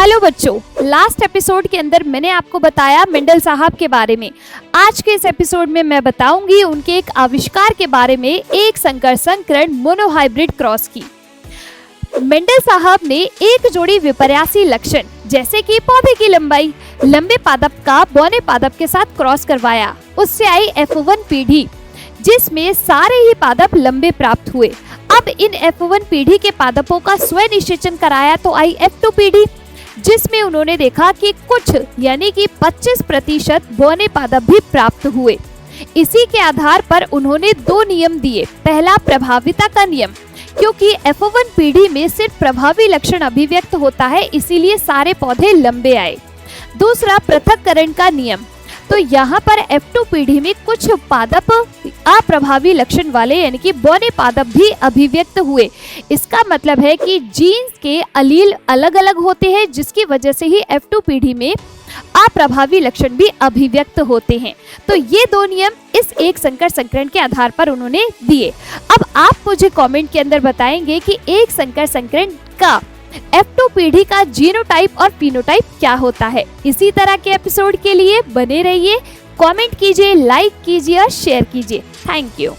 Hello बच्चों, last episode के अंदर मैंने आपको बताया मेंडल साहब के बारे में। आज के इस एपिसोड में मैं बताऊंगी उनके एक आविष्कार के बारे में, एक संकर संकरण मोनोहाइब्रिड क्रॉस की। मेंडल साहब ने एक जोड़ी विपर्यासी लक्षण जैसे कि पौधे की लंबाई, लंबे पादप का बौने पादप के साथ क्रॉस करवाया। उससे आई F1 पीढ़ी जिसमें सारे ही पादप लंबे प्राप्त हुए। अब इन F1 पीढ़ी के पादपों का स्व निषेचन कराया तो आई F2 पीढ़ी जिसमें उन्होंने देखा कि कुछ यानी कि 25% बौने पादप भी प्राप्त हुए। इसी के आधार पर उन्होंने दो नियम दिए। पहला, प्रभाविता का नियम, क्योंकि F1 पीढ़ी में सिर्फ प्रभावी लक्षण अभिव्यक्त होता है, इसीलिए सारे पौधे लंबे आए। दूसरा, पृथक्करण का नियम, तो यहाँ पर F2 पीढ़ी में कुछ पादप अप्रभावी लक्षण वाले यानी कि बौने पादप भी अभिव्यक्त हुए। इसका मतलब है कि जीन्स के अलील अलग अलग होते हैं, जिसकी वजह से ही F2 पीढ़ी में अप्रभावी लक्षण भी अभिव्यक्त होते हैं। तो ये दो नियम इस एक संकर संकरण के आधार पर उन्होंने दिए। अब आप मुझे कमेंट के अंदर बताएंगे कि एक संकर संकरण का F2 पीढ़ी का जीनोटाइप और फिनोटाइप क्या होता है। इसी तरह के एपिसोड के लिए बने रहिए, कमेंट कीजिए, लाइक कीजिए और शेयर कीजिए। Thank you.